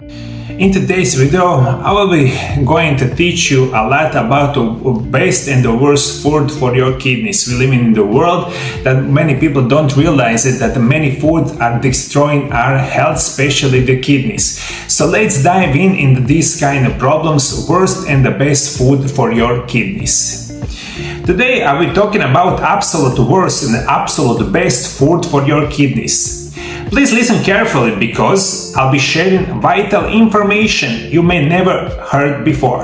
In today's video, I will be going to teach you a lot about the best and the worst food for your kidneys. We live in the world that many people don't realize it, that many foods are destroying our health, especially the kidneys. So let's dive into these kind of problems, worst and the best food for your kidneys. Today I will be talking about absolute worst and absolute best food for your kidneys. Please listen carefully because I'll be sharing vital information you may never heard before.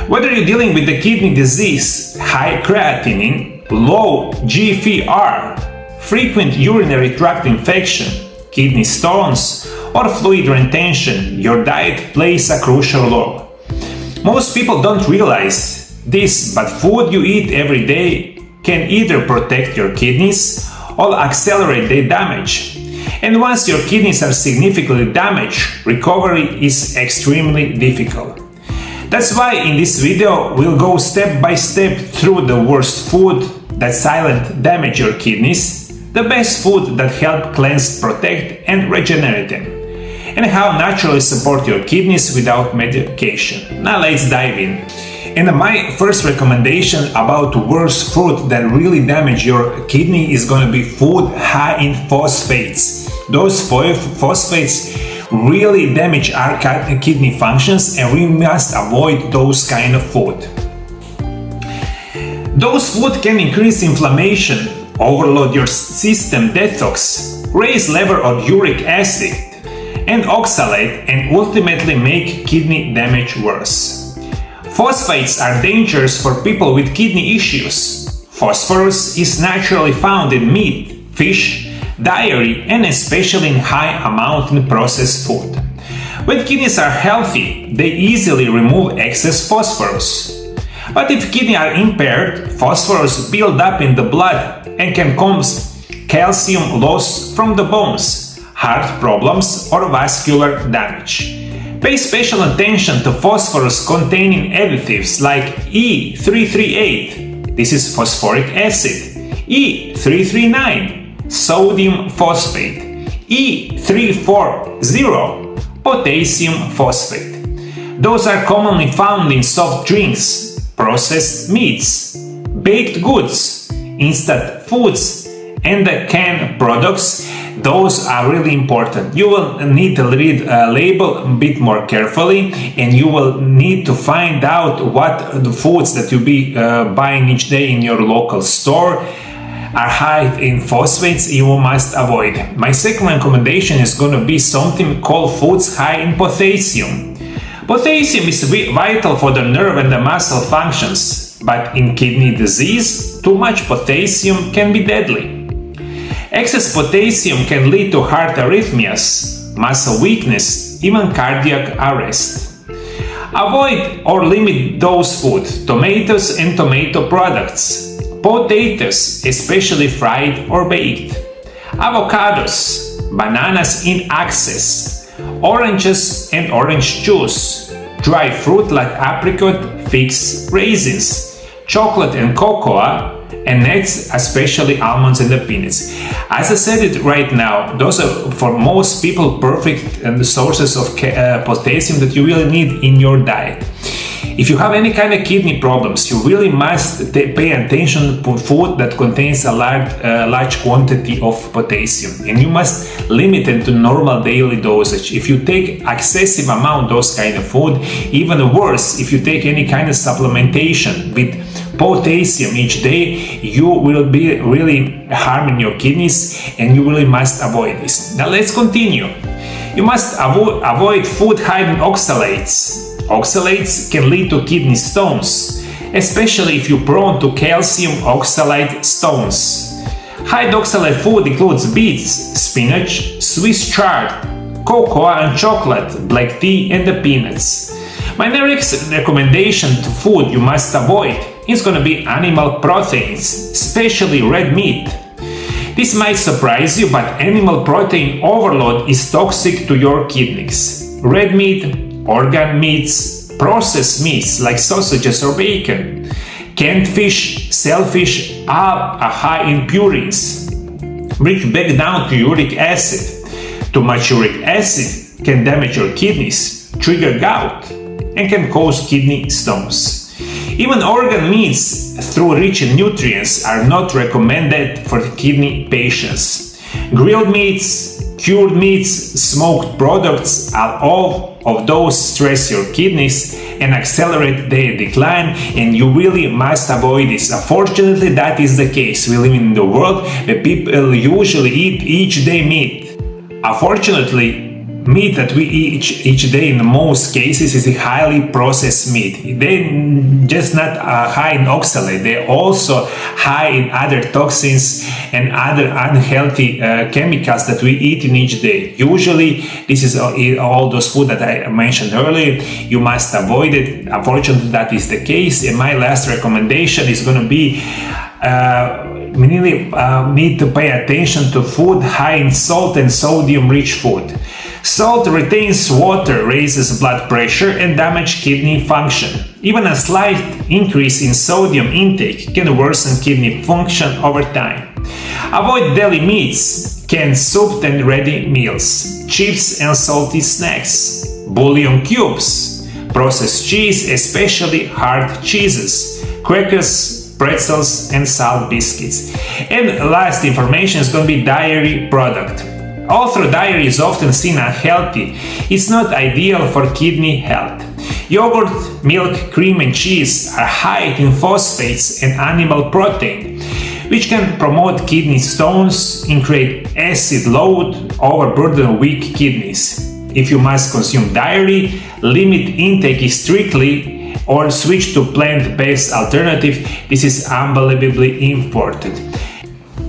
Whether you're dealing with the kidney disease, high creatinine, low GFR, frequent urinary tract infection, kidney stones, or fluid retention, your diet plays a crucial role. Most people don't realize this, but food you eat every day can either protect your kidneys or accelerate their damage. And once your kidneys are significantly damaged, recovery is extremely difficult. That's why in this video we'll go step by step through the worst food that silently damage your kidneys, the best food that help cleanse, protect and regenerate them, and how naturally support your kidneys without medication. Now let's dive in. And my first recommendation about worst food that really damage your kidney is going to be food high in phosphates. Those phosphates really damage our kidney functions, and we must avoid those kind of food. Those food can increase inflammation, overload your system detox, raise level of uric acid and oxalate, and ultimately make kidney damage worse. Phosphates are dangerous for people with kidney issues. Phosphorus is naturally found in meat, fish, dairy, and especially in high amount in processed food. When kidneys are healthy, they easily remove excess phosphorus. But if kidneys are impaired, phosphorus builds up in the blood and can cause calcium loss from the bones, heart problems, or vascular damage. Pay special attention to phosphorus-containing additives like E338, this is phosphoric acid, E339, sodium phosphate, E340, potassium phosphate. Those are commonly found in soft drinks, processed meats, baked goods, instant foods, and canned products. Those are really important. You will need to read a label a bit more carefully, and you will need to find out what the foods that you'll be buying each day in your local store are high in phosphates you must avoid. My second recommendation is going to be something called foods high in potassium. Potassium is vital for the nerve and the muscle functions, but in kidney disease, too much potassium can be deadly. Excess potassium can lead to heart arrhythmias, muscle weakness, even cardiac arrest. Avoid or limit those foods, tomatoes and tomato products, potatoes, especially fried or baked, avocados, bananas in excess, oranges and orange juice, dry fruit like apricot, figs, raisins, chocolate and cocoa, and nuts, especially almonds and the peanuts. As I said it right now, those are for most people perfect sources of potassium that you really need in your diet. If you have any kind of kidney problems, you really must pay attention to food that contains a large quantity of potassium, and you must limit it to normal daily dosage. If you take excessive amount of those kind of food, even worse, if you take any kind of supplementation with potassium each day, you will be really harming your kidneys, and you really must avoid this. Now let's continue. You must avoid food high in oxalates. Oxalates can lead to kidney stones, especially if you're prone to calcium oxalate stones. High oxalate food includes beets, spinach, Swiss chard, cocoa and chocolate, black tea and the peanuts. My next recommendation to food you must avoid is going to be animal proteins, especially red meat. This might surprise you, but animal protein overload is toxic to your kidneys. Red meat, organ meats, processed meats like sausages or bacon, canned fish, shellfish are high in purines, break back down to uric acid. Too much uric acid can damage your kidneys, trigger gout, and can cause kidney stones. Even organ meats, though rich in nutrients, are not recommended for kidney patients. Grilled meats, cured meats, smoked products are all of those stress your kidneys and accelerate their decline, and you really must avoid this. Unfortunately, that is the case. We live in the world where people usually eat each day meat. Unfortunately, meat that we eat each day in most cases is a highly processed meat. They're just not high in oxalate, they're also high in other toxins and other unhealthy chemicals that we eat in each day. Usually, this is all those food that I mentioned earlier. You must avoid it. Unfortunately, that is the case. And my last recommendation is going to be we need to pay attention to food high in salt and sodium-rich food. Salt retains water, raises blood pressure, and damages kidney function. Even a slight increase in sodium intake can worsen kidney function over time. Avoid deli meats, canned soup and ready meals, chips and salty snacks, bouillon cubes, processed cheese, especially hard cheeses, crackers, pretzels, and salt biscuits. And last information is going to be dairy product. Although dairy is often seen unhealthy, it's not ideal for kidney health. Yogurt, milk, cream, and cheese are high in phosphates and animal protein, which can promote kidney stones and create acid load, overburden weak kidneys. If you must consume dairy, limit intake strictly or switch to plant-based alternative. This is unbelievably important.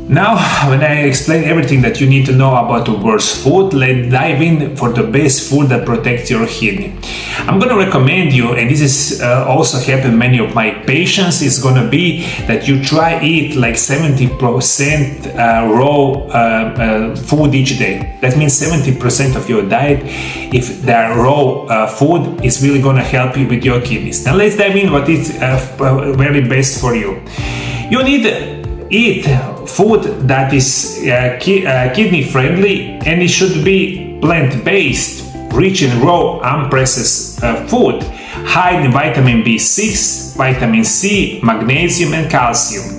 Now, when I explain everything that you need to know about the worst food, let's dive in for the best food that protects your kidney. I'm going to recommend you, and this is also happened many of my patients, is going to be that you try eat like 70% raw food each day. That means 70% of your diet, if the raw food is really going to help you with your kidneys. Now let's dive in what is very best for you. You need eat food that is kidney friendly, and it should be plant-based, rich in raw unprocessed food, high in vitamin B6, vitamin C, magnesium, and calcium.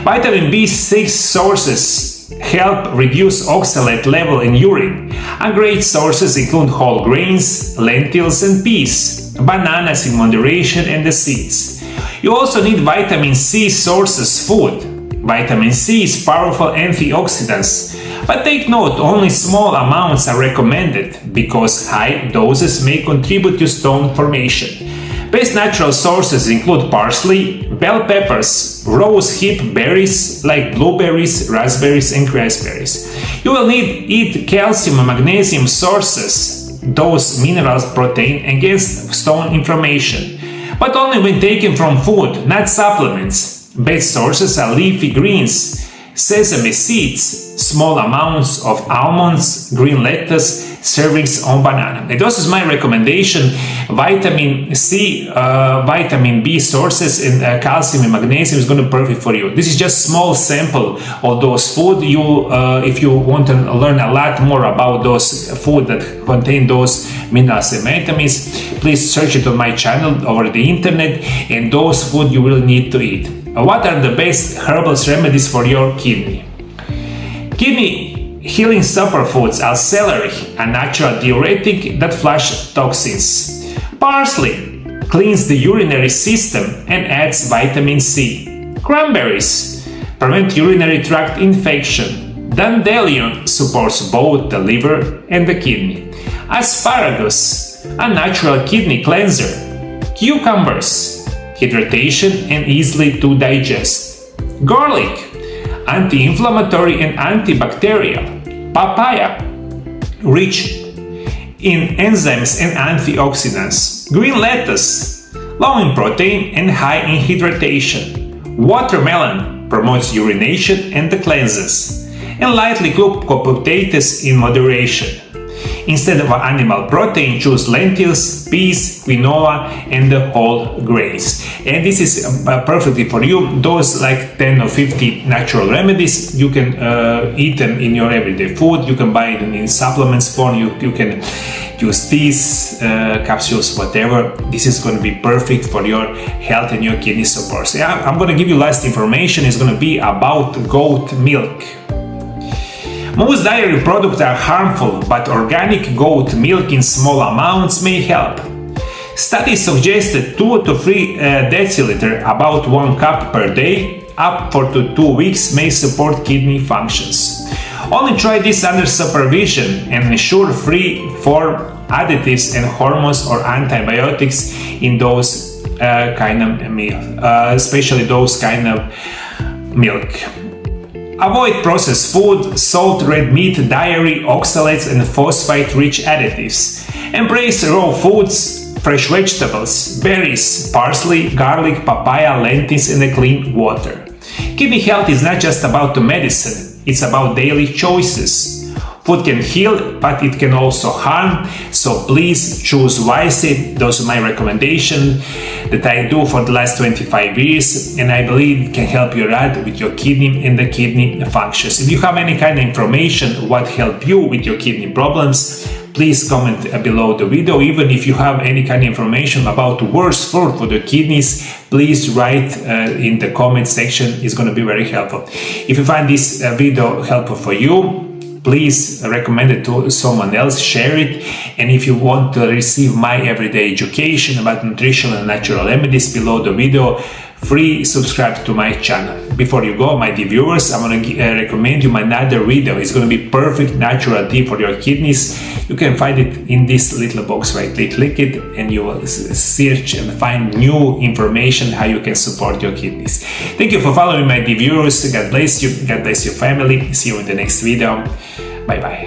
Vitamin B6 sources help reduce oxalate level in urine, and great sources include whole grains, lentils, and peas, bananas in moderation, and the seeds. You also need vitamin C sources food. Vitamin C is powerful antioxidants, but take note, only small amounts are recommended because high doses may contribute to stone formation. Best natural sources include parsley, bell peppers, rose hip berries like blueberries, raspberries, and crackberries. You will eat calcium and magnesium sources, those minerals, protein, against stone inflammation, but only when taken from food, not supplements. Best sources are leafy greens, sesame seeds, small amounts of almonds, green lettuce, servings on banana. And this is my recommendation. Vitamin C, vitamin B sources, and calcium and magnesium is going to be perfect for you. This is just small sample of those food. If you want to learn a lot more about those food that contain those minerals and vitamins, please search it on my channel over the internet, and those food you will need to eat. What are the best herbal remedies for your kidney? Kidney healing superfoods are celery, a natural diuretic that flushes toxins. Parsley cleans the urinary system and adds vitamin C. Cranberries prevent urinary tract infection. Dandelion supports both the liver and the kidney. Asparagus, a natural kidney cleanser. Cucumbers, hydration and easily to digest. Garlic, anti-inflammatory and antibacterial. Papaya, rich in enzymes and antioxidants. Green lettuce, low in protein and high in hydration. Watermelon promotes urination and the cleanses. And lightly cooked potatoes in moderation. Instead of animal protein, choose lentils, peas, quinoa, and the whole grains. And this is perfectly for you. Those like 10 or 50 natural remedies, you can eat them in your everyday food. You can buy them in supplements form. You can use these capsules, whatever. This is going to be perfect for your health and your kidney support. So I'm going to give you last information. Is going to be about goat milk. Most dairy products are harmful, but organic goat milk in small amounts may help. Studies suggested 2 to 3 deciliter, about 1 cup per day, up for 2 weeks may support kidney functions. Only try this under supervision and ensure free from additives and hormones or antibiotics in those kind of milk, especially those kind of milk. Avoid processed food, salt, red meat, dairy, oxalates, and phosphate-rich additives. Embrace raw foods, fresh vegetables, berries, parsley, garlic, papaya, lentils, and clean water. Kidney health is not just about the medicine, it's about daily choices. Food can heal, but it can also harm, so please choose wisely. Those are my recommendations that I do for the last 25 years, and I believe it can help you a lot with your kidney and the kidney functions. If you have any kind of information what help you with your kidney problems, please comment below the video. Even if you have any kind of information about worse food for the kidneys, please write in the comment section. It's going to be very helpful. If you find this video helpful for you, please recommend it to someone else, share it. And if you want to receive my everyday education about nutrition and natural remedies, below the video, free subscribe to my channel. Before you go, my dear viewers, I'm going to recommend you my another video. It's going to be perfect natural tea for your kidneys. You can find it in this little box right there. Click it and you will search and find new information how you can support your kidneys. Thank you for following, my dear viewers. God bless you. God bless your family. See you in the next video. Bye bye.